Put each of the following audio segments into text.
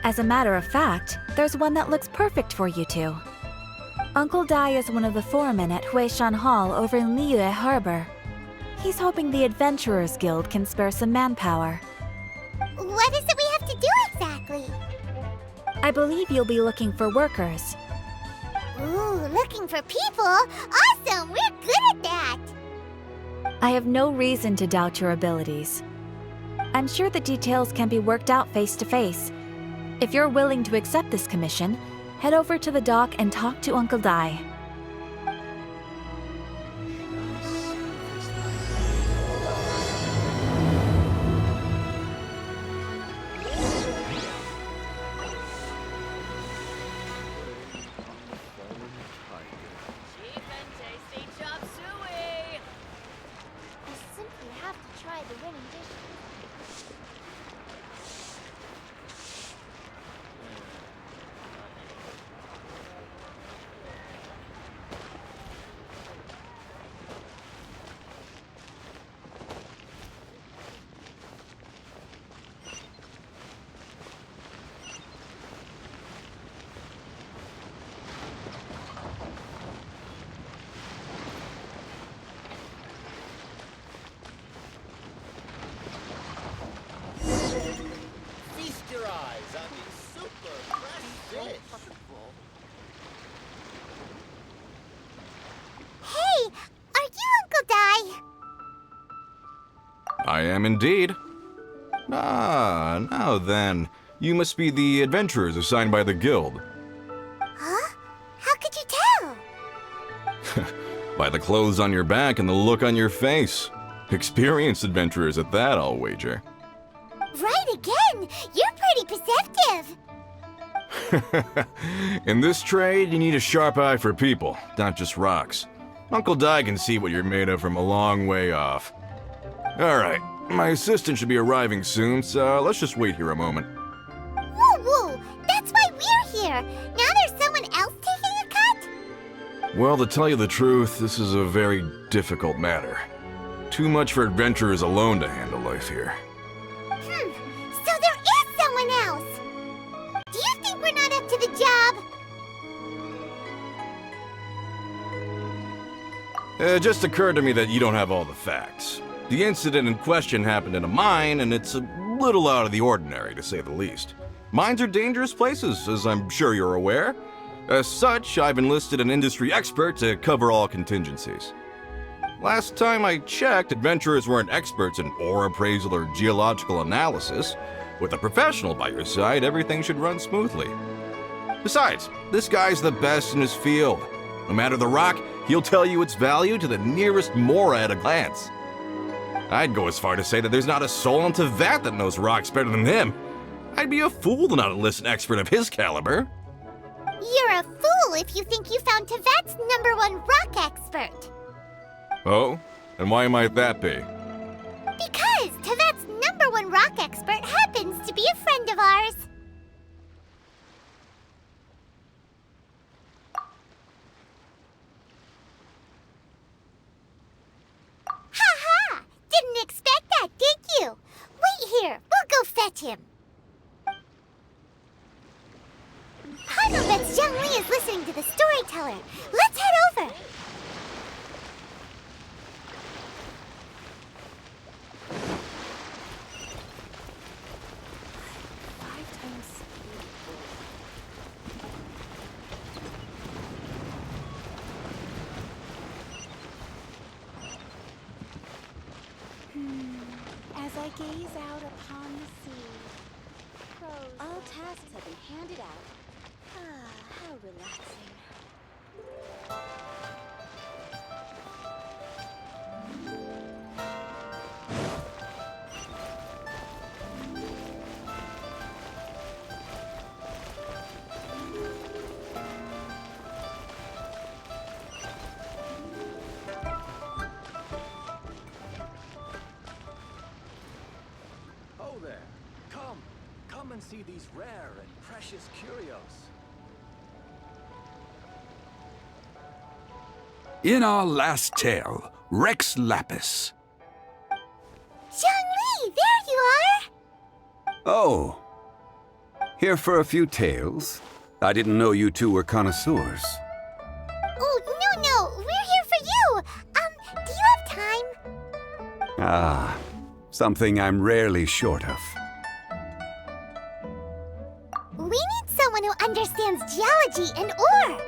As a matter of fact, there's one that looks perfect for you two. Uncle Dai is one of the foremen at Huishan Hall over in Liyue Harbor. He's hoping the Adventurers Guild can spare some manpower. What is it we have to do exactly? I believe you'll be looking for workers. Ooh, looking for people? Awesome! We're good at that! I have no reason to doubt your abilities. I'm sure the details can be worked out face to face. If you're willing to accept this commission, head over to the dock and talk to Uncle Dai. Hey, are you Uncle Dai? I am indeed. Ah, now then. You must be the adventurers assigned by the guild. Huh? How could you tell? By the clothes on your back and the look on your face. Experienced adventurers at that, I'll wager. Right again! You're pretty perceptive! In this trade, you need a sharp eye for people, not just rocks. Uncle Dai can see what you're made of from a long way off. Alright, my assistant should be arriving soon, so let's just wait here a moment. Woo woo! That's why we're here! Now there's someone else taking a cut? Well, to tell you the truth, this is a very difficult matter. Too much for adventurers alone to handle life here. So there is someone else! Do you think we're not up to the job? It just occurred to me that you don't have all the facts. The incident in question happened in a mine, and it's a little out of the ordinary, to say the least. Mines are dangerous places, as I'm sure you're aware. As such, I've enlisted an industry expert to cover all contingencies. Last time I checked, adventurers weren't experts in ore appraisal or geological analysis. With a professional by your side, everything should run smoothly. Besides, this guy's the best in his field. No matter the rock, he'll tell you its value to the nearest mora at a glance. I'd go as far to say that there's not a soul on Teyvat that knows rocks better than him. I'd be a fool to not enlist an expert of his caliber. You're a fool if you think you found Teyvat's #1 rock expert. Oh? And why might that be? Because Teyvat's #1 rock expert happens to be a friend of ours. Ha! Didn't expect that, did you? Wait here. We'll go fetch him. I know that Zhongli is listening to the storyteller. Let's head over. As I gaze out upon the sea, all tasks have been handed out. Ah, how relaxing. Oh there! Come and see these rare and precious curios. In our last tale, Rex Lapis. Zhongli, there you are! Oh. Here for a few tales? I didn't know you two were connoisseurs. Oh, no, we're here for you. Do you have time? Ah, something I'm rarely short of. We need someone who understands geology and ore.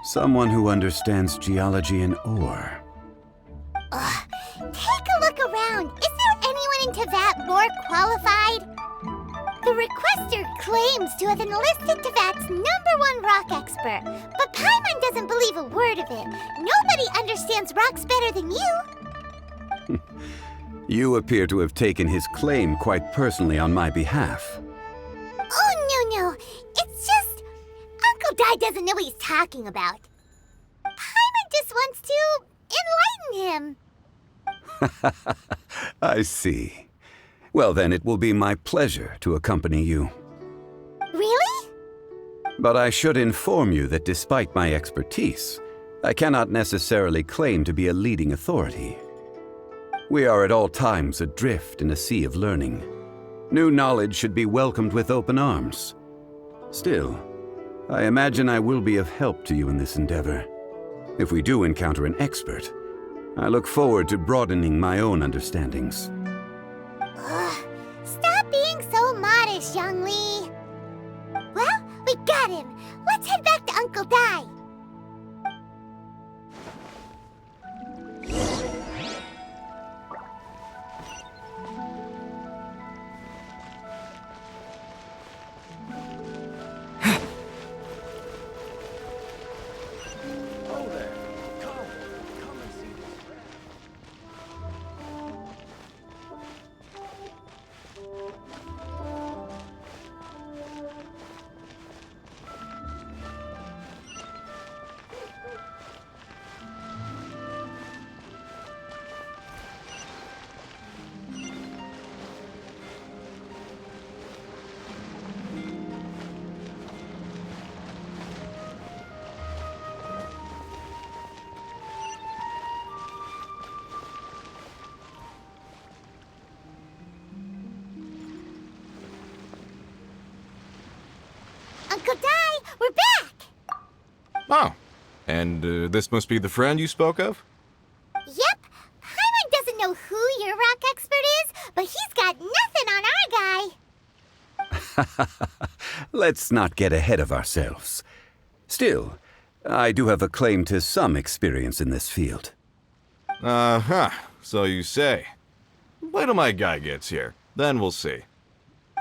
Someone who understands geology and ore. Take a look around. Is there anyone in Teyvat more qualified? The requester claims to have enlisted Teyvat's #1 rock expert, but Paimon doesn't believe a word of it. Nobody understands rocks better than you. You appear to have taken his claim quite personally on my behalf. Oh, no. It's just Uncle Dai doesn't know what he's talking about. Paimon just wants to enlighten him. I see. Well, then it will be my pleasure to accompany you. Really? But I should inform you that despite my expertise, I cannot necessarily claim to be a leading authority. We are at all times adrift in a sea of learning. New knowledge should be welcomed with open arms. Still, I imagine I will be of help to you in this endeavor. If we do encounter an expert, I look forward to broadening my own understandings. Stop being so modest, Zhongli. Well, we got him. Let's head back to Uncle Dai. Oh there. Come and see this rare. Uncle Dai, we're back! Oh, and this must be the friend you spoke of? Yep. Paimon doesn't know who your rock expert is, but he's got nothing on our guy. Let's not get ahead of ourselves. Still, I do have a claim to some experience in this field. Uh-huh, so you say. Wait till my guy gets here, then we'll see.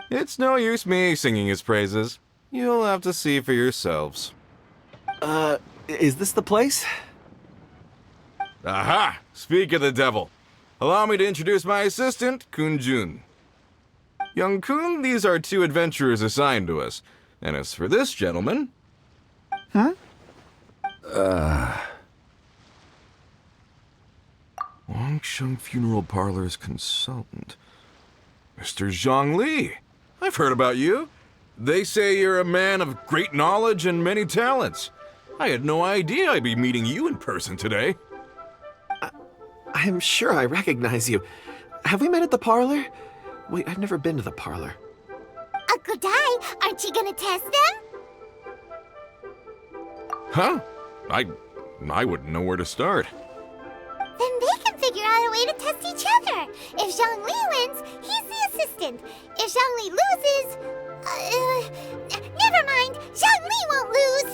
It's no use me singing his praises. You'll have to see for yourselves. Is this the place? Aha! Speak of the devil. Allow me to introduce my assistant, Kun-jun. Young Kun, these are 2 adventurers assigned to us. And as for this gentleman... Longsheng Funeral Parlor's consultant. Mr. Zhongli. I've heard about you. They say you're a man of great knowledge and many talents. I had no idea I'd be meeting you in person today. I'm sure I recognize you. Have we met at the parlor? Wait, I've never been to the parlor. Uncle Dai, aren't you gonna test them? Huh? I wouldn't know where to start. Then they can figure out a way to test each other. If Zhongli wins, he's the assistant. If Zhongli loses... never mind. Zhongli won't lose.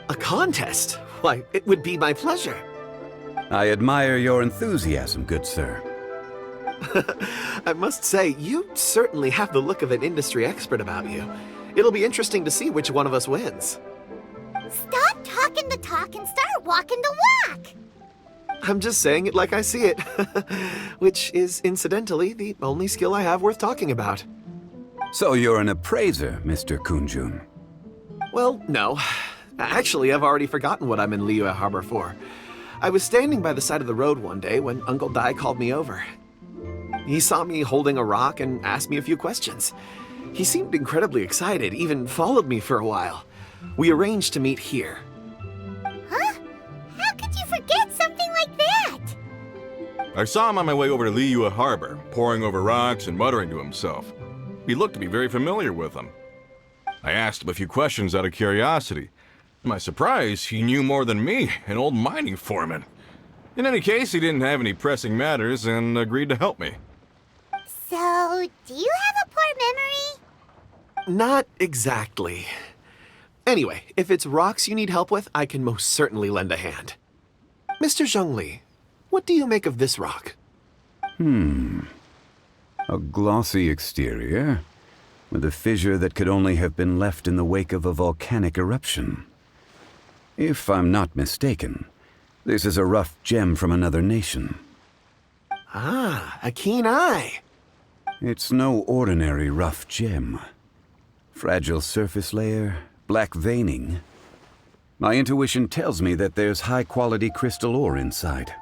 A contest? Why, it would be my pleasure. I admire your enthusiasm, good sir. I must say, you certainly have the look of an industry expert about you. It'll be interesting to see which one of us wins. Stop talking the talk and start walking the walk. I'm just saying it like I see it. Which is, incidentally, the only skill I have worth talking about. So you're an appraiser, Mr. Kun-jun. Well, no. Actually, I've already forgotten what I'm in Liyue Harbor for. I was standing by the side of the road one day when Uncle Dai called me over. He saw me holding a rock and asked me a few questions. He seemed incredibly excited, even followed me for a while. We arranged to meet here. Huh? How could you forget something like that? I saw him on my way over to Liyue Harbor, poring over rocks and muttering to himself. He looked to be very familiar with them. I asked him a few questions out of curiosity. To my surprise, he knew more than me, an old mining foreman. In any case, he didn't have any pressing matters and agreed to help me. So, do you have a poor memory? Not exactly. Anyway, if it's rocks you need help with, I can most certainly lend a hand. Mr. Zhongli, what do you make of this rock? A glossy exterior, with a fissure that could only have been left in the wake of a volcanic eruption. If I'm not mistaken, this is a rough gem from another nation. Ah, a keen eye. It's no ordinary rough gem. Fragile surface layer, black veining. My intuition tells me that there's high-quality crystal ore inside.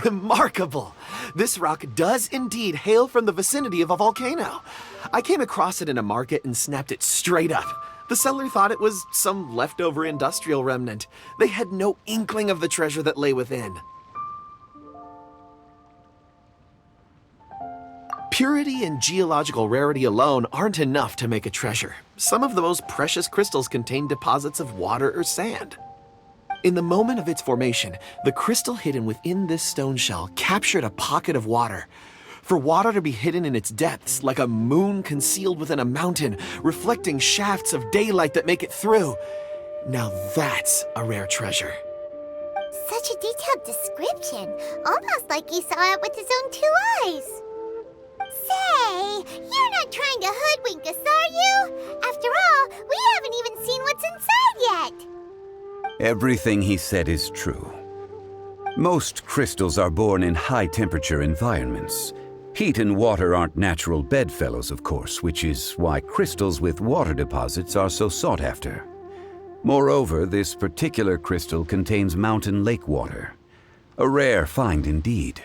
Remarkable! This rock does indeed hail from the vicinity of a volcano. I came across it in a market and snapped it straight up. The seller thought it was some leftover industrial remnant. They had no inkling of the treasure that lay within. Purity and geological rarity alone aren't enough to make a treasure. Some of the most precious crystals contain deposits of water or sand. In the moment of its formation, the crystal hidden within this stone shell captured a pocket of water. For water to be hidden in its depths, like a moon concealed within a mountain, reflecting shafts of daylight that make it through. Now that's a rare treasure. Such a detailed description, almost like he saw it with his own 2 eyes. Say, you're not trying to hoodwink us, are you? After all, we haven't even seen what's inside yet. Everything he said is true. Most crystals are born in high-temperature environments. Heat and water aren't natural bedfellows, of course, which is why crystals with water deposits are so sought after. Moreover, this particular crystal contains mountain lake water. A rare find indeed.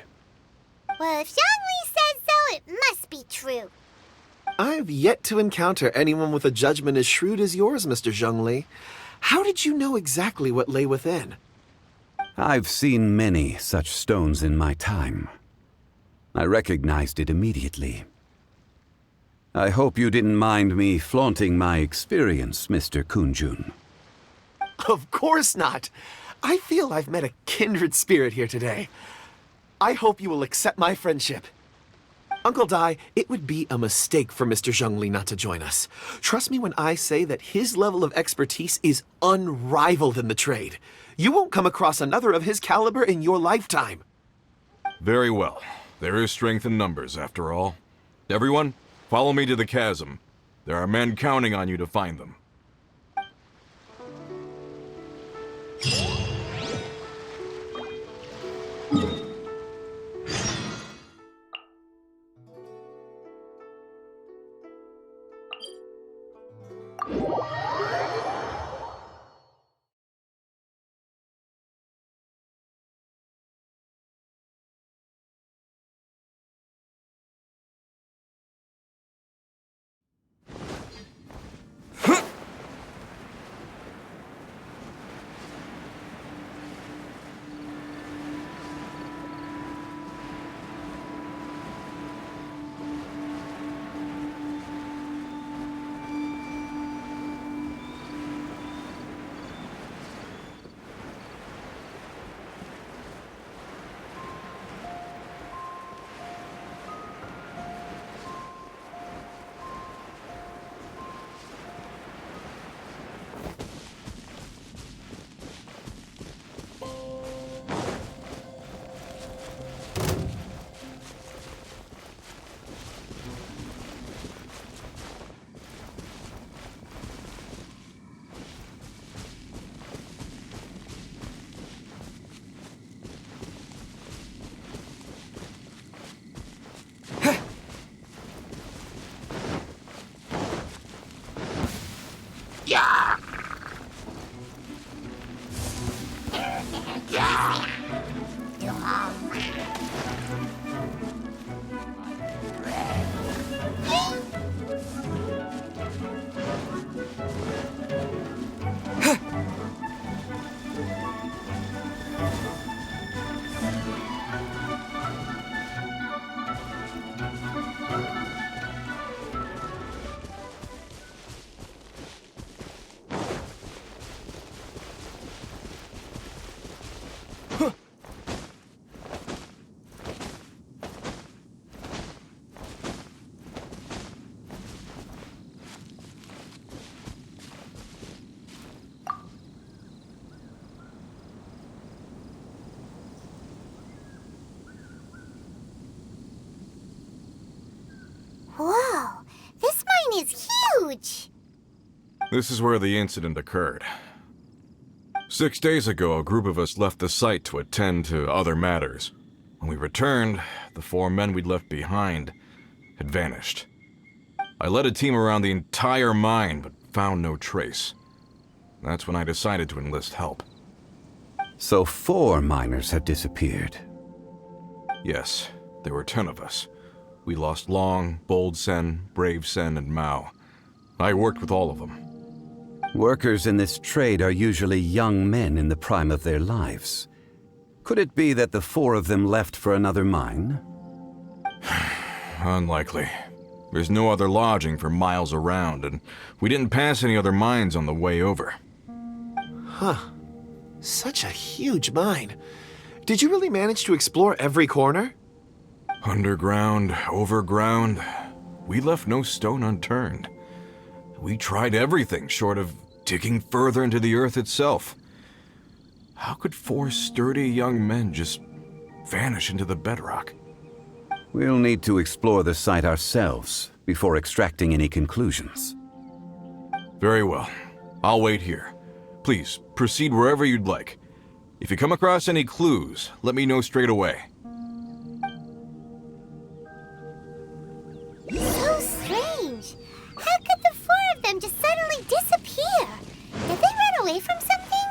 Well, if Zhongli says so, it must be true. I've yet to encounter anyone with a judgment as shrewd as yours, Mr. Zhongli. How did you know exactly what lay within? I've seen many such stones in my time. I recognized it immediately. I hope you didn't mind me flaunting my experience, Mr. Kunjun. Of course not. I feel I've met a kindred spirit here today. I hope you will accept my friendship. Uncle Dai, it would be a mistake for Mr. Zhongli not to join us. Trust me when I say that his level of expertise is unrivaled in the trade. You won't come across another of his caliber in your lifetime. Very well. There is strength in numbers, after all. Everyone, follow me to the chasm. There are men counting on you to find them. This is where the incident occurred. 6 days ago, a group of us left the site to attend to other matters. When we returned, the 4 men we'd left behind had vanished. I led a team around the entire mine, but found no trace. That's when I decided to enlist help. So 4 miners have disappeared. Yes, there were 10 of us. We lost Long, Bold Sen, Brave Sen, and Mao. I worked with all of them. Workers in this trade are usually young men in the prime of their lives. Could it be that the 4 of them left for another mine? Unlikely. There's no other lodging for miles around, and we didn't pass any other mines on the way over. Huh. Such a huge mine. Did you really manage to explore every corner? Underground, overground, we left no stone unturned. We tried everything short of digging further into the earth itself. How could 4 sturdy young men just vanish into the bedrock? We'll need to explore the site ourselves before extracting any conclusions. Very well. I'll wait here. Please, proceed wherever you'd like. If you come across any clues, let me know straight away. So strange. How could the 4 of them just suddenly disappear? Did they run away from something?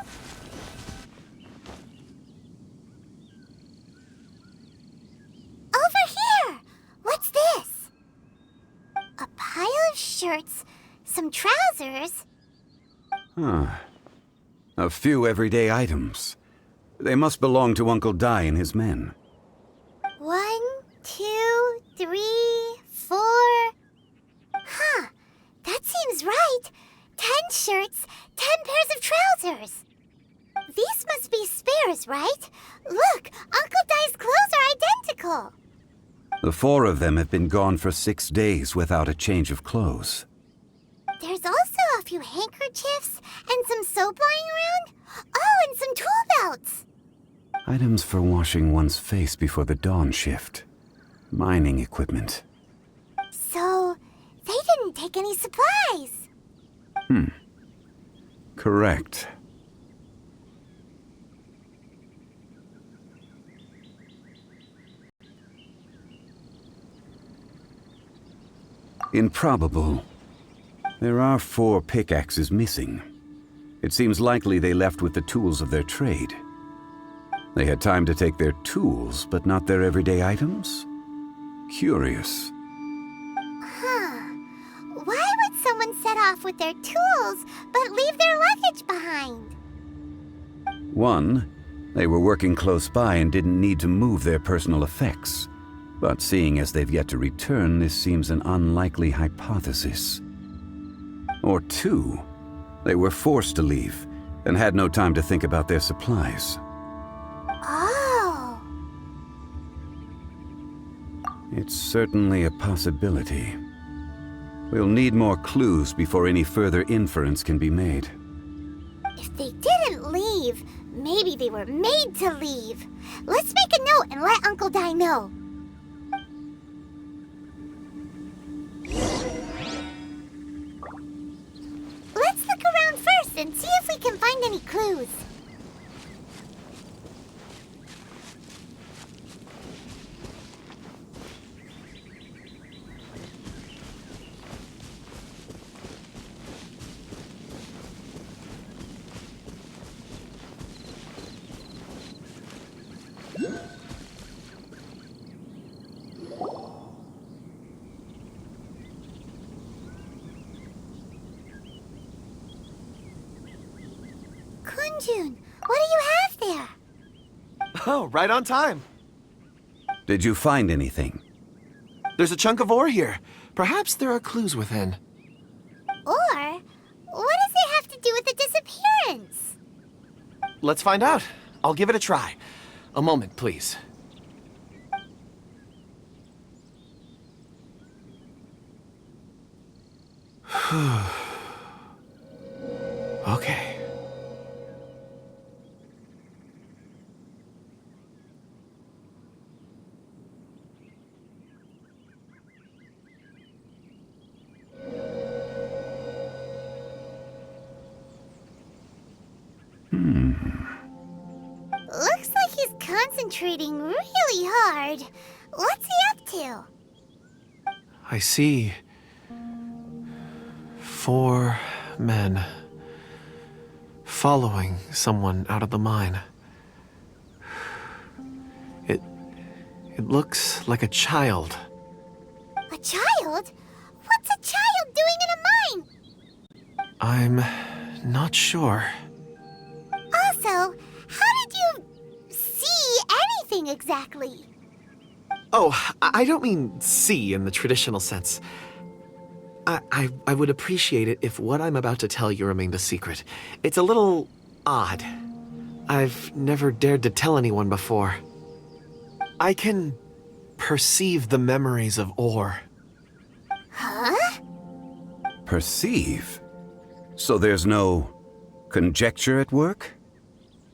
Over here! What's this? A pile of shirts, some trousers. Huh. A few everyday items. They must belong to Uncle Dai and his men. 1, 2, 3, 4. Huh. That seems right. 10 shirts, 10 pairs of trousers. These must be spares, right? Look, Uncle Dai's clothes are identical. The 4 of them have been gone for 6 days without a change of clothes. There's also a few handkerchiefs and some soap lying around. Oh, and some tool belts. Items for washing one's face before the dawn shift. Mining equipment. So, they didn't take any supplies. Correct. Improbable. There are 4 pickaxes missing. It seems likely they left with the tools of their trade. They had time to take their tools, but not their everyday items? Curious. Huh. Why would someone set off with their tools, but leave their luggage behind? 1, they were working close by and didn't need to move their personal effects. But seeing as they've yet to return, this seems an unlikely hypothesis. Or 2, they were forced to leave and had no time to think about their supplies. Oh. It's certainly a possibility. We'll need more clues before any further inference can be made. If they didn't leave, maybe they were made to leave. Let's make a note and let Uncle Dai know. Let's look around first and see if we can find any clues. Kunjun, what do you have there? Oh, right on time. Did you find anything? There's a chunk of ore here. Perhaps there are clues within. Or, what does it have to do with the disappearance? Let's find out. I'll give it a try. A moment, please. Okay. Looks like he's concentrating really hard. What's he up to? I see 4 men following someone out of the mine. It looks like a child. A child? What's a child doing in a mine? I'm not sure. Also, how did you see anything exactly? Oh, I don't mean see in the traditional sense. I would appreciate it if what I'm about to tell you remained a secret. It's a little odd. I've never dared to tell anyone before. I can perceive the memories of Or. Huh? Perceive? So there's no conjecture at work?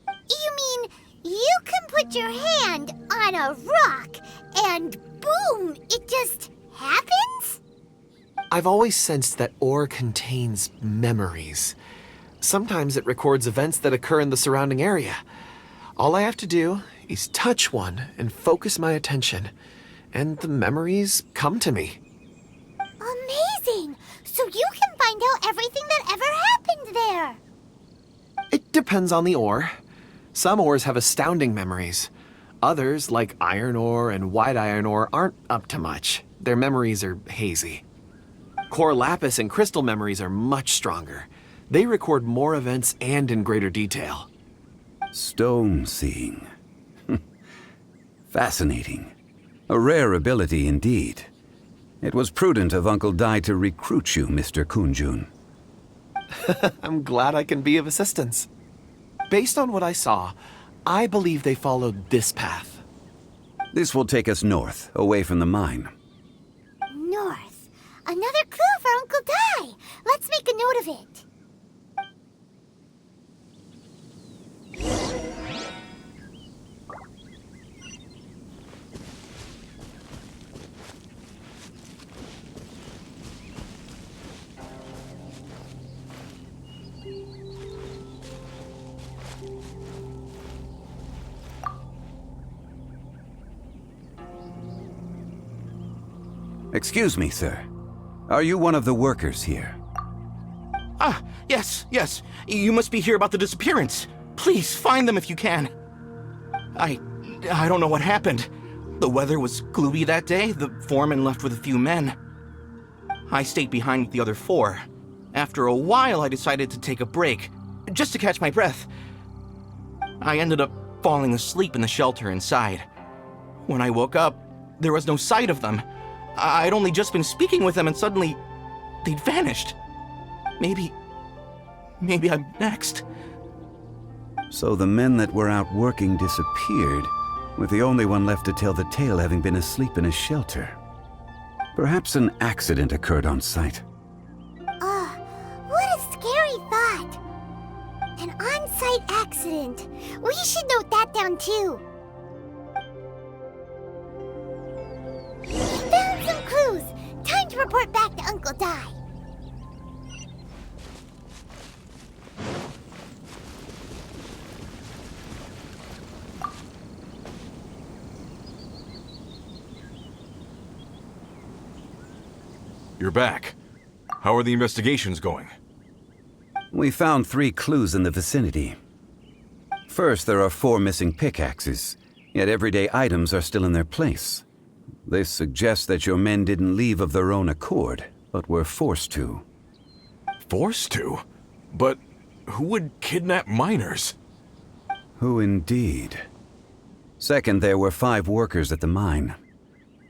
You mean you can put your hand on a rock and boom, it just happens? I've always sensed that Or contains memories. Sometimes it records events that occur in the surrounding area. All I have to do is touch one and focus my attention, and the memories come to me. Amazing! So you can find out everything that ever happened there. It depends on the ore. Some ores have astounding memories. Others, like iron ore and white iron ore, aren't up to much. Their memories are hazy. Core lapis and crystal memories are much stronger. They record more events and in greater detail. Stone seeing. Fascinating. A rare ability indeed. It was prudent of Uncle Dai to recruit you, Mr. Kunjun. I'm glad I can be of assistance. Based on what I saw, I believe they followed this path. This will take us north, away from the mine. North. Another clue for Uncle Dai. Let's make a note of it. Excuse me, sir. Are you one of the workers here? Ah, yes. You must be here about the disappearance. Please, find them if you can. I don't know what happened. The weather was gloomy that day. The foreman left with a few men. I stayed behind with the other 4. After a while, I decided to take a break, just to catch my breath. I ended up falling asleep in the shelter inside. When I woke up, there was no sight of them. I'd only just been speaking with them and suddenly they'd vanished. Maybe I'm next. So the men that were out working disappeared, with the only one left to tell the tale having been asleep in a shelter. Perhaps an accident occurred on site. What a scary thought. An on-site accident. We should note that down too. Found some clues. Time to report back to Uncle Dai. You're back. How are the investigations going? We found 3 clues in the vicinity. First, there are 4 missing pickaxes, yet everyday items are still in their place. This suggests that your men didn't leave of their own accord, but were forced to. Forced to? But who would kidnap miners? Who indeed? Second, there were 5 workers at the mine.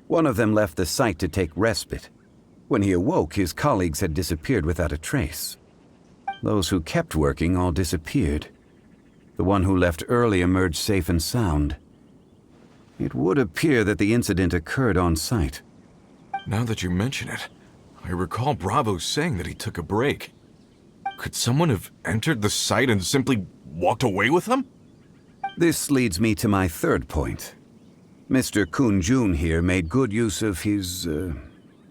One of them left the site to take respite. When he awoke, his colleagues had disappeared without a trace. Those who kept working all disappeared. The one who left early emerged safe and sound. It would appear that the incident occurred on site. Now that you mention it, I recall Bravo saying that he took a break. Could someone have entered the site and simply walked away with them? This leads me to my third point. Mr. Kunjun here made good use of his,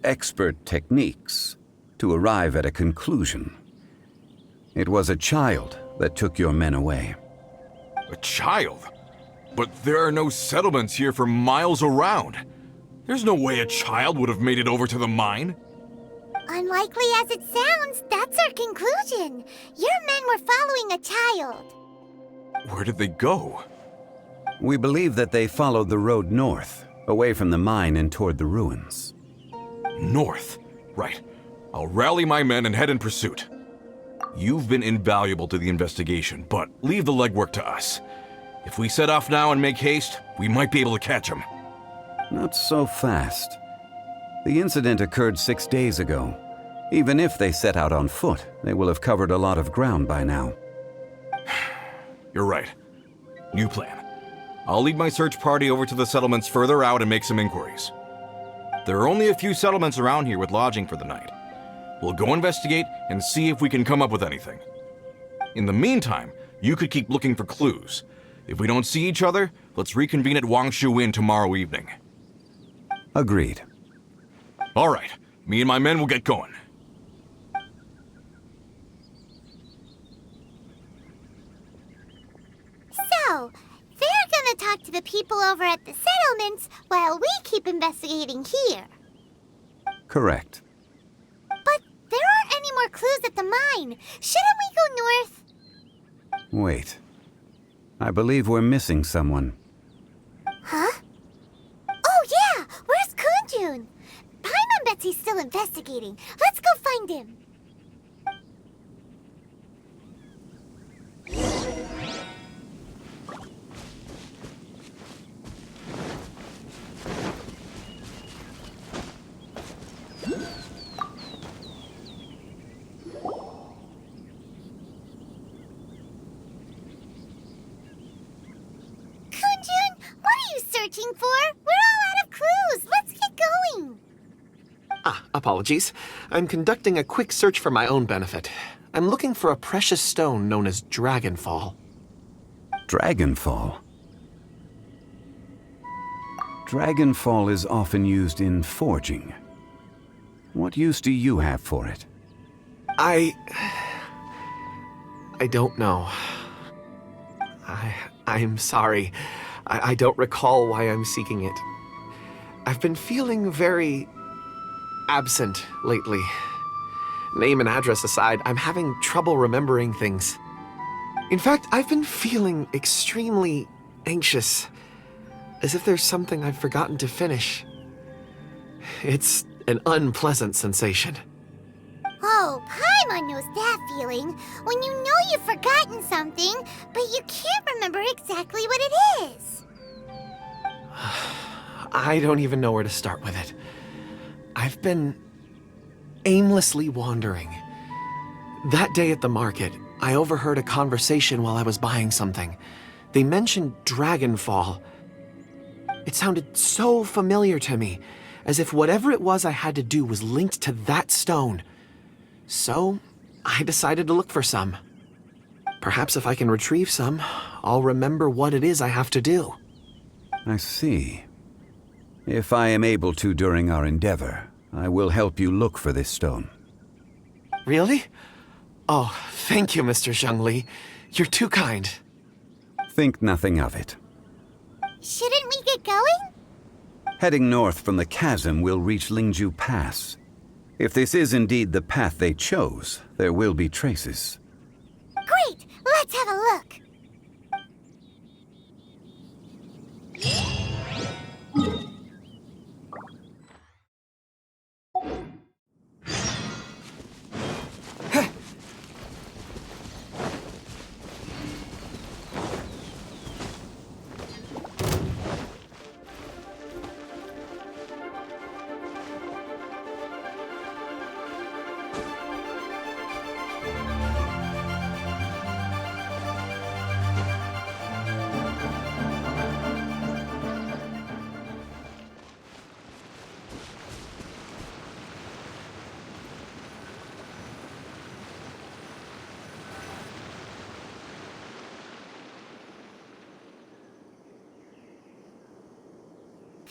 expert techniques to arrive at a conclusion. It was a child that took your men away. A child? But there are no settlements here for miles around. There's no way a child would have made it over to the mine. Unlikely as it sounds, that's our conclusion. Your men were following a child. Where did they go? We believe that they followed the road north, away from the mine and toward the ruins. North. Right. I'll rally my men and head in pursuit. You've been invaluable to the investigation, but leave the legwork to us. If we set off now and make haste, we might be able to catch them. Not so fast. The incident occurred 6 days ago. Even if they set out on foot, they will have covered a lot of ground by now. You're right. New plan. I'll lead my search party over to the settlements further out and make some inquiries. There are only a few settlements around here with lodging for the night. We'll go investigate and see if we can come up with anything. In the meantime, you could keep looking for clues. If we don't see each other, let's reconvene at Wangshu Inn tomorrow evening. Agreed. All right. Me and my men will get going. So, they're gonna talk to the people over at the settlements while we keep investigating here. Correct. But there aren't any more clues at the mine. Shouldn't we go north? Wait. I believe we're missing someone. Huh? Oh yeah! Where's Kunjun? Paimon bets he's still investigating. Let's go find him. Searching for? We're all out of clues. Let's get going. Apologies. I'm conducting a quick search for my own benefit. I'm looking for a precious stone known as Dragonfall. Dragonfall? Dragonfall is often used in forging. What use do you have for it? I don't know. I'm sorry. I don't recall why I'm seeking it. I've been feeling very absent lately. Name and address aside, I'm having trouble remembering things. In fact, I've been feeling extremely anxious, as if there's something I've forgotten to finish. It's an unpleasant sensation. Oh, Paimon knows that feeling. When you know you've forgotten something, but you can't remember exactly what it is. I don't even know where to start with it. I've been aimlessly wandering. That day at the market, I overheard a conversation while I was buying something. They mentioned Dragonfall. It sounded so familiar to me, as if whatever it was I had to do was linked to that stone. So, I decided to look for some. Perhaps if I can retrieve some, I'll remember what it is I have to do. I see. If I am able to during our endeavor, I will help you look for this stone. Really? Oh, thank you, Mr. Zhongli. You're too kind. Think nothing of it. Shouldn't we get going? Heading north from the chasm, we'll reach Lingju Pass. If this is indeed the path they chose, there will be traces. Great! Let's have a look!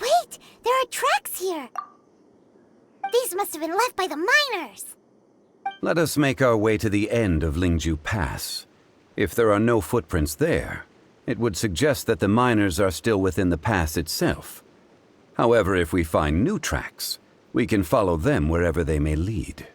Wait! There are tracks here! These must have been left by the miners! Let us make our way to the end of Lingju Pass. If there are no footprints there, It would suggest that the miners are still within the pass itself. However, if we find new tracks, we can follow them wherever they may lead.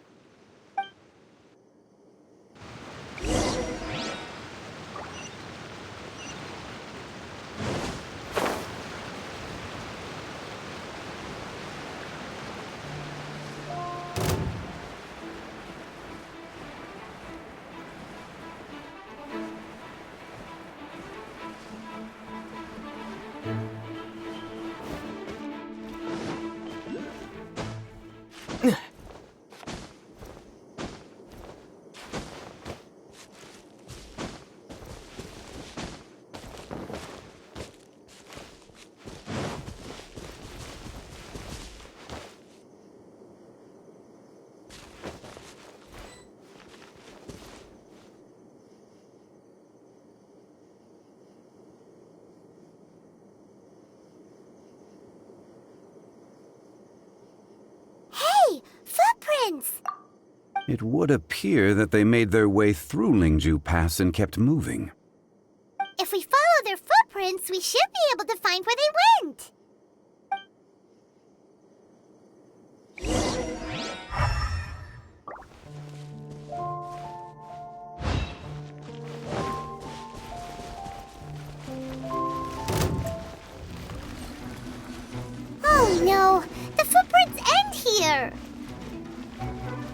Hey, footprints! It would appear that they made their way through Lingju Pass and kept moving. If we follow their footprints, we should be able to find where they went. Oh no, the footprints end here.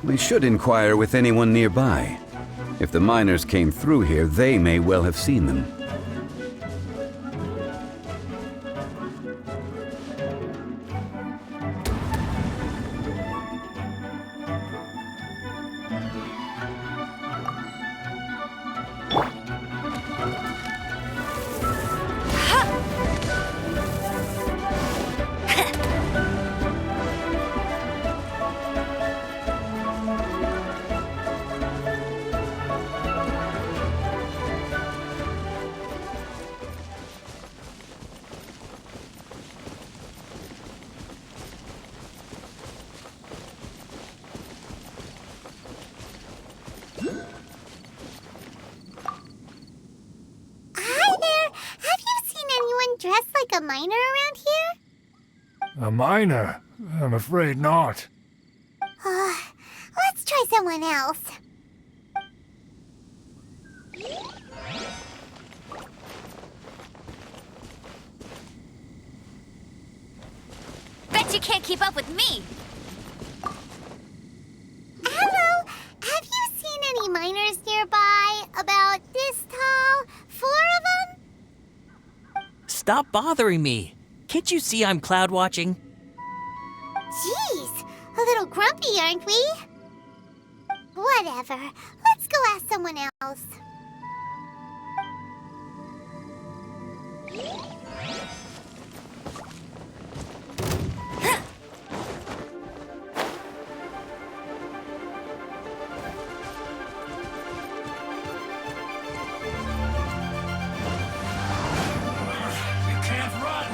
We should inquire with anyone nearby. If the miners came through here, they may well have seen them. Hi there! Have you seen anyone dressed like a miner around here? A miner? I'm afraid not. Let's try someone else. Bet you can't keep up with me! Hello! Have you seen any miners nearby? About this tall? 4 of them? Stop bothering me. Can't you see I'm cloud watching? Jeez, a little grumpy, aren't we? Whatever. Let's go ask someone else. You can't run!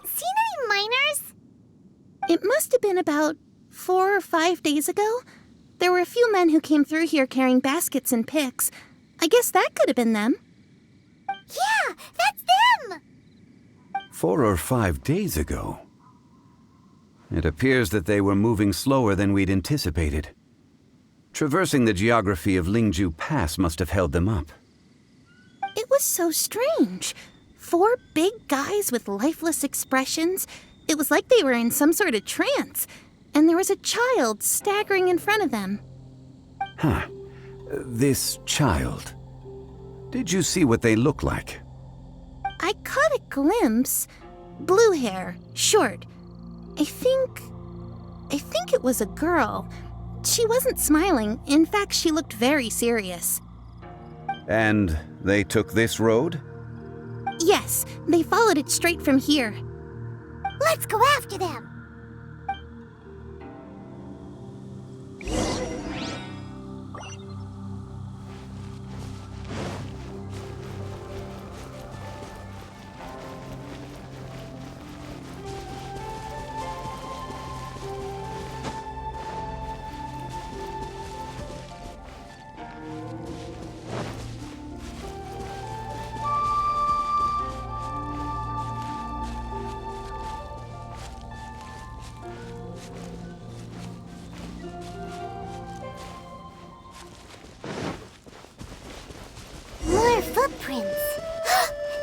Seen any miners? It must have been about 4 or 5 days ago. There were a few men who came through here carrying baskets and picks. I guess that could have been them. Yeah, that's them! 4 or 5 days ago. It appears that they were moving slower than we'd anticipated. Traversing the geography of Lingju Pass must have held them up. It was so strange. 4 big guys with lifeless expressions. It was like they were in some sort of trance. And there was a child staggering in front of them. Huh. This child. Did you see what they look like? I caught a glimpse. Blue hair, short. I think it was a girl. She wasn't smiling. In fact, she looked very serious. And they took this road? Yes, they followed it straight from here. Let's go after them. More footprints.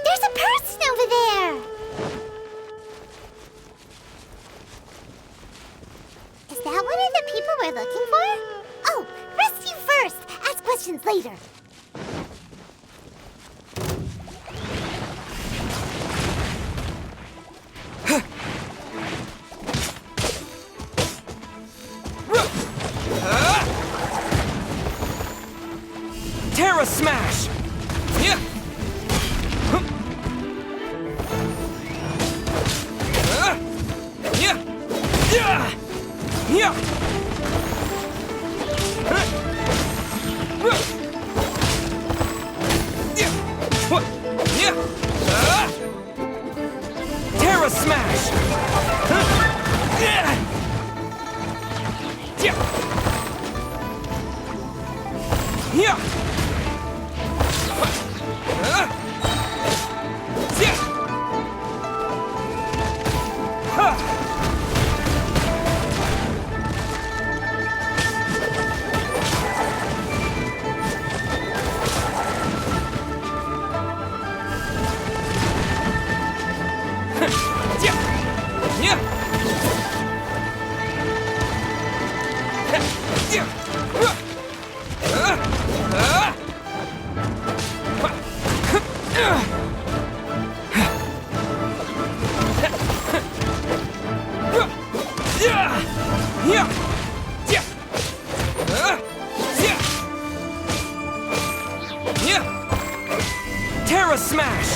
There's a person over there. Is that one of the people we're looking for? Oh, rest you first. Ask questions later. Terra Smash! Yeah! Yeah! Yeah! Yeah! Terra Smash! Yeah! Terra Smash!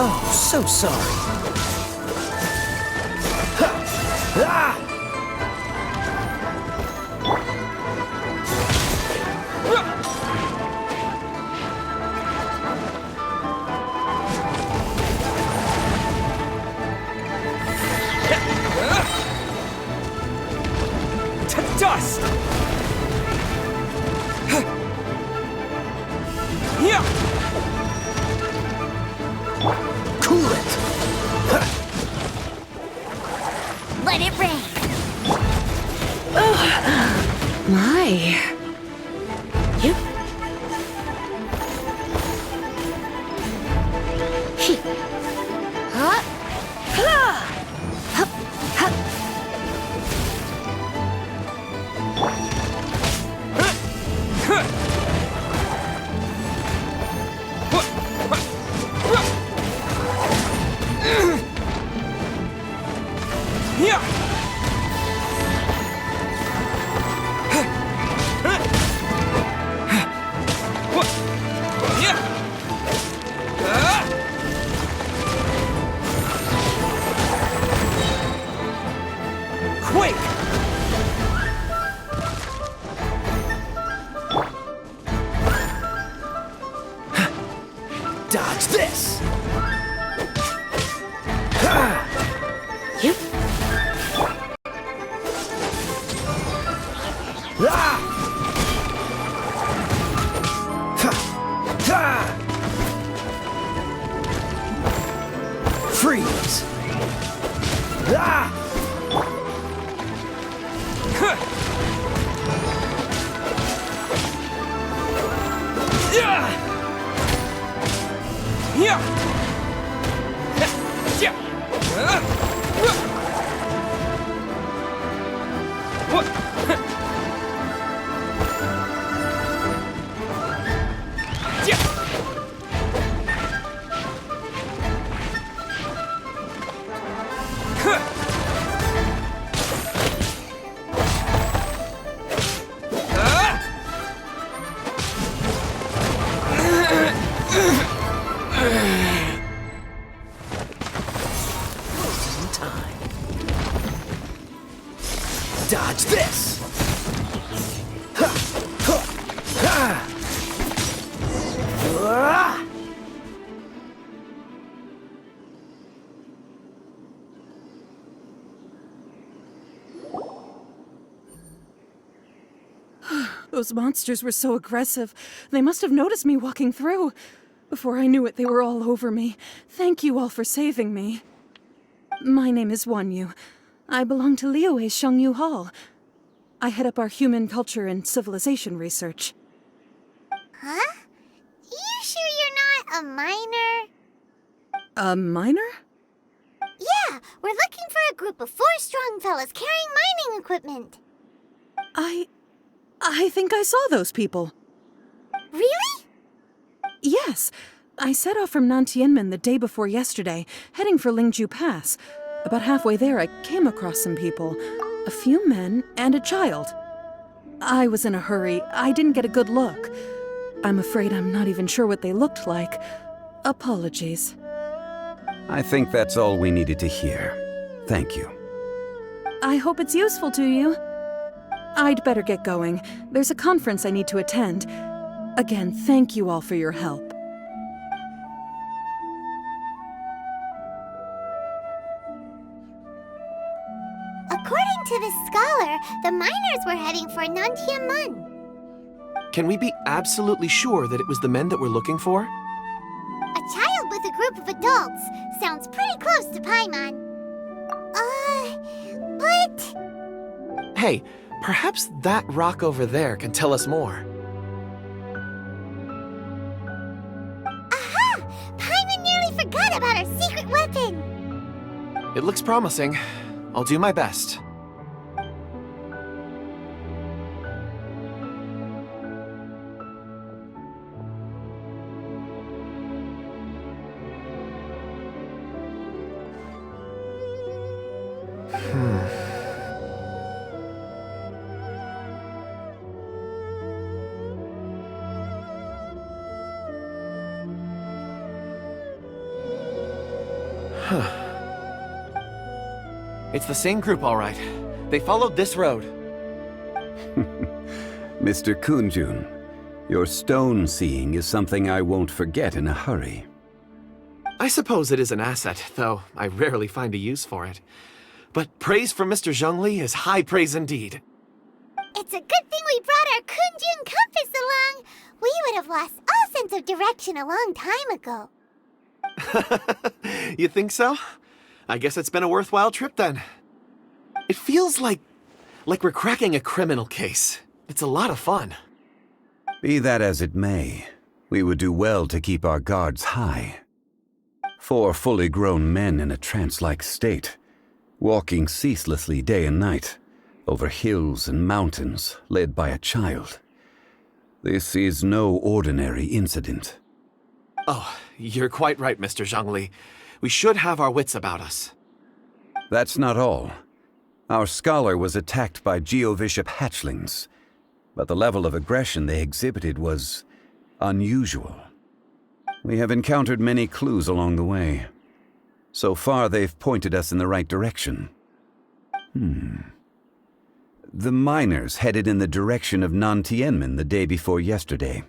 Oh, so sorry. Dust! Cool it! Let it rain. My. Yep. Huh? Hup, hup. Quick! Dodge this! Yep. Freeze! Ah! Dodge this! Ha! Ha! Ha! Ah! Those monsters were so aggressive. They must have noticed me walking through. Before I knew it, they were all over me. Thank you all for saving me. My name is Wanyu. I belong to Liyue's Shangyu Hall. I head up our human culture and civilization research. Huh? You sure you're not a miner? A miner? Yeah, we're looking for a group of 4 strong fellas carrying mining equipment. I think I saw those people. Really? Yes. I set off from Nantianmen the day before yesterday, heading for Lingju Pass. About halfway there, I came across some people. A few men and a child. I was in a hurry. I didn't get a good look. I'm afraid I'm not even sure what they looked like. Apologies. I think that's all we needed to hear. Thank you. I hope it's useful to you. I'd better get going. There's a conference I need to attend. Again, thank you all for your help. According to this scholar, the miners were heading for Nantianmen. Can we be absolutely sure that it was the men that we're looking for? A child with a group of adults sounds pretty close to Paimon. But... Hey, perhaps that rock over there can tell us more. Aha! Paimon nearly forgot about our secret weapon! It looks promising. I'll do my best. It's the same group, all right. They followed this road. Mr. Kunjun, your stone seeing is something I won't forget in a hurry. I suppose it is an asset, though I rarely find a use for it. But praise from Mr. Zhongli is high praise indeed. It's a good thing we brought our Kunjun compass along. We would have lost all sense of direction a long time ago. You think so? I guess it's been a worthwhile trip then. It feels like we're cracking a criminal case. It's a lot of fun. Be that as it may, we would do well to keep our guards high. 4 fully grown men in a trance-like state, walking ceaselessly day and night, over hills and mountains, led by a child. This is no ordinary incident. Oh, you're quite right, Mr. Zhongli. We should have our wits about us. That's not all. Our scholar was attacked by Geovishap hatchlings, but the level of aggression they exhibited was unusual. We have encountered many clues along the way. So far, they've pointed us in the right direction. The miners headed in the direction of Nantianmen the day before yesterday.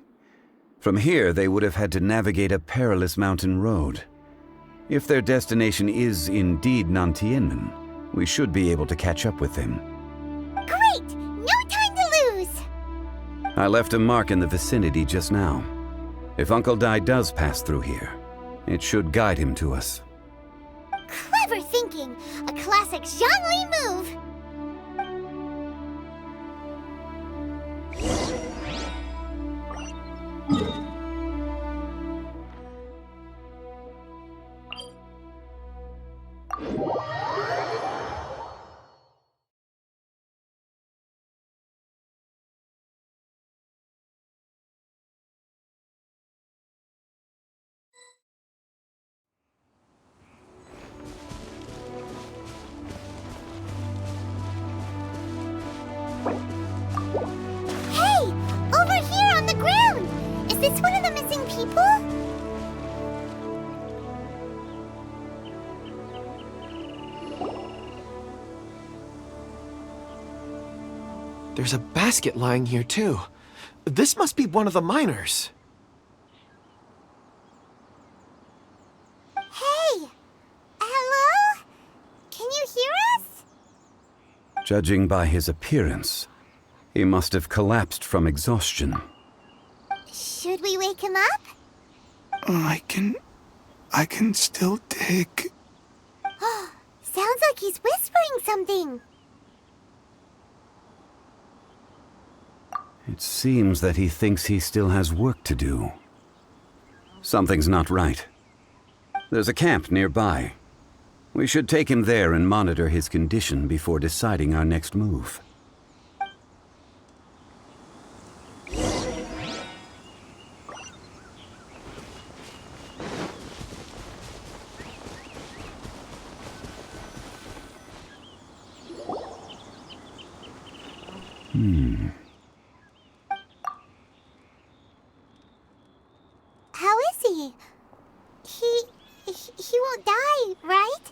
From here, they would have had to navigate a perilous mountain road. If their destination is indeed Nantianmen, we should be able to catch up with them. Great! No time to lose! I left a mark in the vicinity just now. If Uncle Dai does pass through here, it should guide him to us. thinking. A classic Zhongli move. Hey! Over here on the ground! Is this one of the missing people? There's a basket lying here, too. This must be one of the miners. Hey! Hello? Can you hear us? Judging by his appearance, he must have collapsed from exhaustion. Should we wake him up? I can still dig. Sounds like he's whispering something. It seems that he thinks he still has work to do. Something's not right. There's a camp nearby. We should take him there and monitor his condition before deciding our next move. How is he? He won't die, right?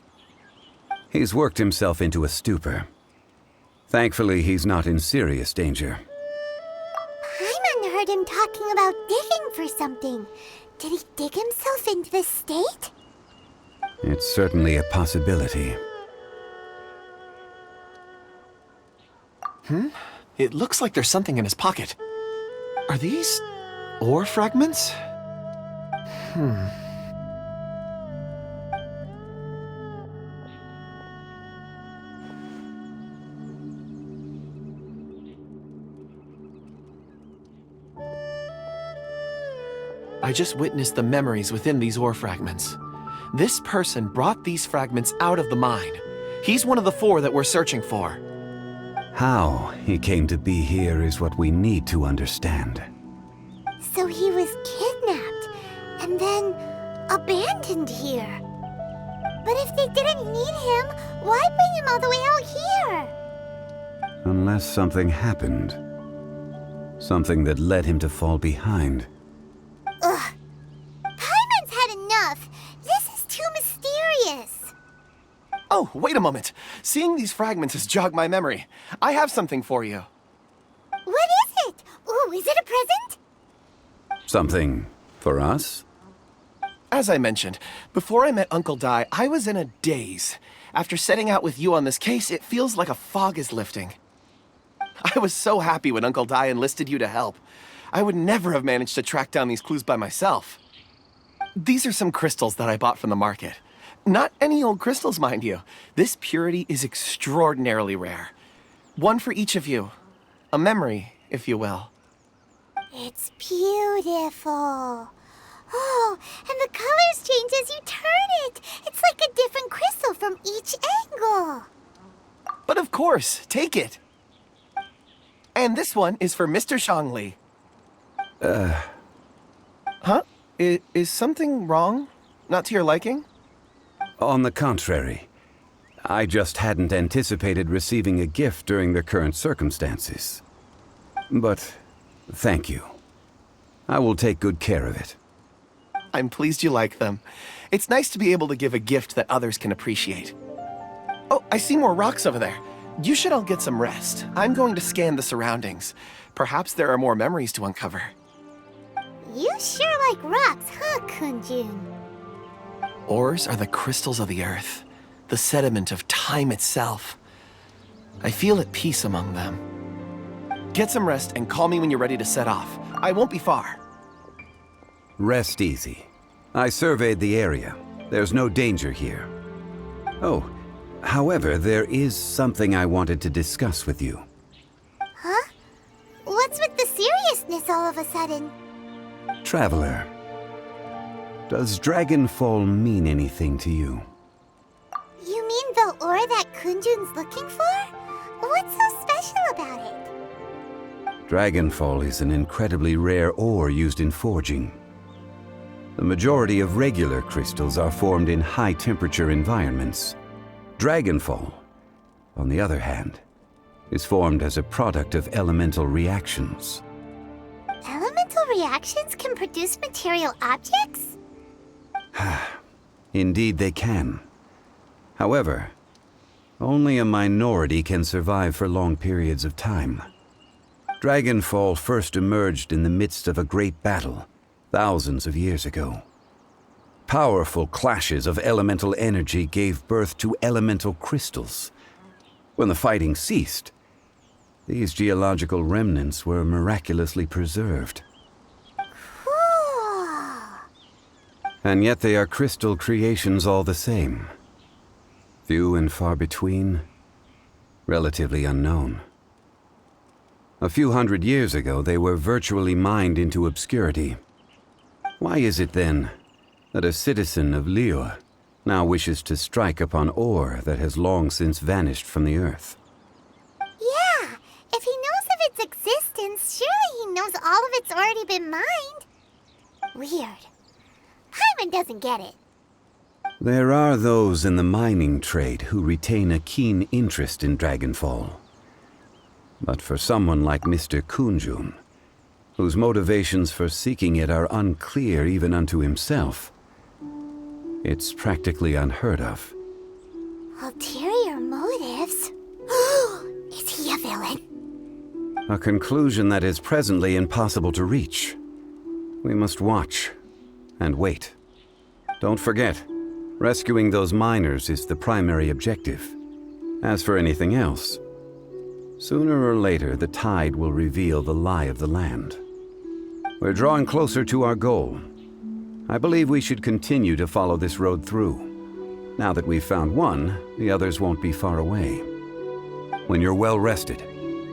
He's worked himself into a stupor. Thankfully, he's not in serious danger. Paimon heard him talking about digging for something. Did he dig himself into this state? It's certainly a possibility. It looks like there's something in his pocket. Are these ore fragments? I just witnessed the memories within these ore fragments. This person brought these fragments out of the mine. He's one of the 4 that we're searching for. How he came to be here is what we need to understand. So he was kidnapped and then abandoned here. But if they didn't need him, why bring him all the way out here? Unless something happened. Something that led him to fall behind. Ugh. Paimon's had enough. This is too mysterious. Oh, wait a moment. Seeing these fragments has jogged my memory. I have something for you. What is it? Ooh, is it a present? Something for us? As I mentioned, before I met Uncle Dai, I was in a daze. After setting out with you on this case, it feels like a fog is lifting. I was so happy when Uncle Dai enlisted you to help. I would never have managed to track down these clues by myself. These are some crystals that I bought from the market. Not any old crystals, mind you. This purity is extraordinarily rare. One for each of you. A memory, if you will. It's beautiful. Oh, and the colors change as you turn it. It's like a different crystal from each angle. But of course, take it. And this one is for Mr. Zhongli. Huh? Is something wrong? Not to your liking? On the contrary, I just hadn't anticipated receiving a gift during the current circumstances. But thank you. I will take good care of it. I'm pleased you like them. It's nice to be able to give a gift that others can appreciate. Oh, I see more rocks over there. You should all get some rest. I'm going to scan the surroundings. Perhaps there are more memories to uncover. You sure like rocks, huh, Kunjun? Ores are the crystals of the earth, the sediment of time itself. I feel at peace among them. Get some rest and call me when you're ready to set off. I won't be far. Rest easy. I surveyed the area. There's no danger here. Oh, However, there is something I wanted to discuss with you. Huh? What's with the seriousness all of a sudden? Traveler, does Dragonfall mean anything to you? You mean the ore that Kunjun's looking for? What's so special about it? Dragonfall is an incredibly rare ore used in forging. The majority of regular crystals are formed in high-temperature environments. Dragonfall, on the other hand, is formed as a product of elemental reactions. Elemental reactions can produce material objects? Indeed they can. However, only a minority can survive for long periods of time. Dragonfall first emerged in the midst of a great battle, thousands of years ago. Powerful clashes of elemental energy gave birth to elemental crystals. When the fighting ceased, these geological remnants were miraculously preserved. Cool. And yet they are crystal creations all the same. Few and far between, relatively unknown. A few hundred years ago, they were virtually mined into obscurity. Why is it then that a citizen of Liyue now wishes to strike upon ore that has long since vanished from the earth? Yeah, if he knows of its existence, surely he knows all of it's already been mined. Weird. Paimon doesn't get it. There are those in the mining trade who retain a keen interest in Dragonfall. But for someone like Mr. Kunjun, whose motivations for seeking it are unclear even unto himself, it's practically unheard of. Ulterior motives? Is he a villain? A conclusion that is presently impossible to reach. We must watch and wait. Don't forget, rescuing those miners is the primary objective. As for anything else, sooner or later the tide will reveal the lie of the land. We're drawing closer to our goal. I believe we should continue to follow this road through. Now that we've found one, the others won't be far away. When you're well rested,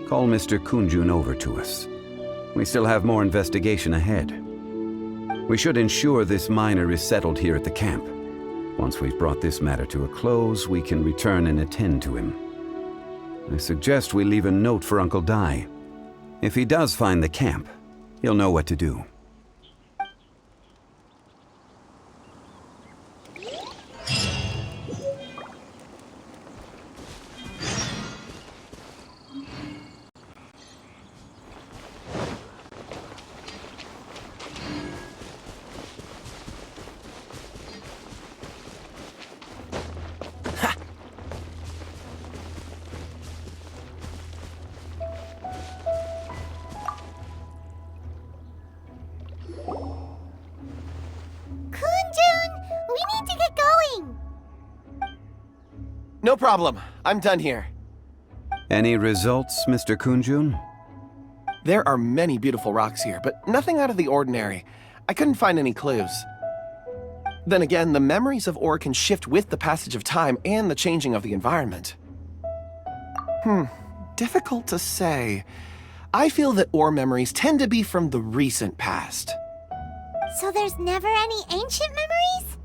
call Mr. Kunjun over to us. We still have more investigation ahead. We should ensure this miner is settled here at the camp. Once we've brought this matter to a close, we can return and attend to him. I suggest we leave a note for Uncle Dai. If he does find the camp, he'll know what to do. No problem. I'm done here. Any results, Mr. Kunjun? There are many beautiful rocks here, but nothing out of the ordinary. I couldn't find any clues. Then again, the memories of ore can shift with the passage of time and the changing of the environment. Difficult to say. I feel that ore memories tend to be from the recent past. So there's never any ancient memories?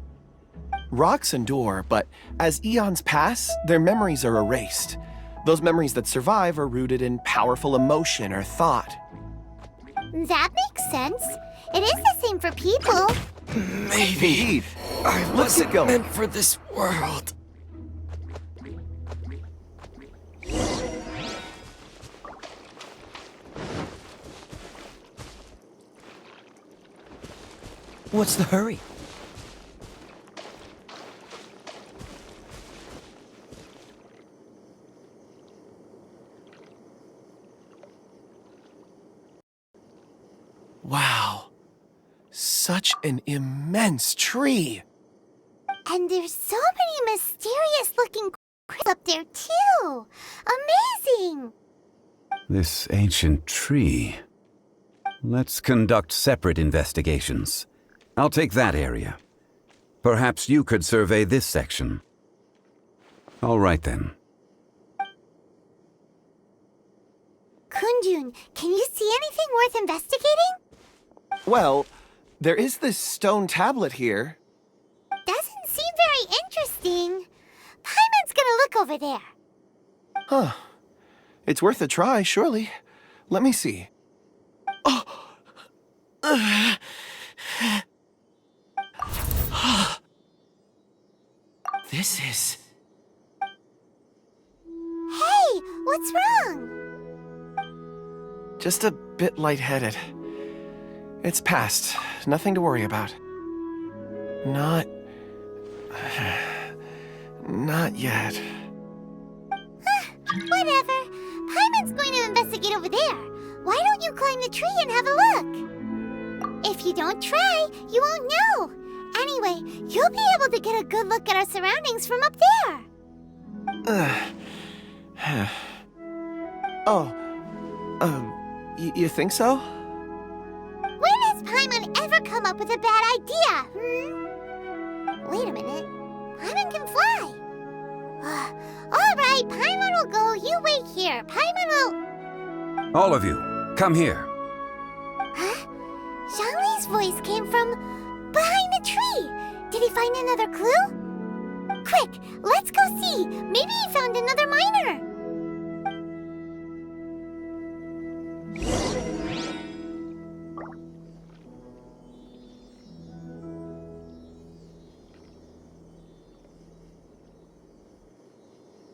Rocks endure, but as eons pass, their memories are erased. Those memories that survive are rooted in powerful emotion or thought. That makes sense. It is the same for people. Maybe I wasn't meant for this world. What's the hurry? Wow. Such an immense tree. And there's so many mysterious looking creatures up there too. Amazing! This ancient tree. Let's conduct separate investigations. I'll take that area. Perhaps you could survey this section. All right then. Kunjun, can you see anything worth investigating? Well, there is this stone tablet here. Doesn't seem very interesting. Paimon's gonna look over there. Huh. It's worth a try, surely. Let me see. Oh! This is... Hey, what's wrong? Just a bit lightheaded. It's past. Nothing to worry about. Not yet. Whatever. Paimon's going to investigate over there. Why don't you climb the tree and have a look? If you don't try, you won't know. Anyway, you'll be able to get a good look at our surroundings from up there. You think so? When has Paimon ever come up with a bad idea, Wait a minute. Paimon can fly. All right, Paimon will go. You wait here. Paimon will... All of you, come here. Huh? Zhongli's voice came from behind the tree. Did he find another clue? Quick, let's go see. Maybe he found another miner.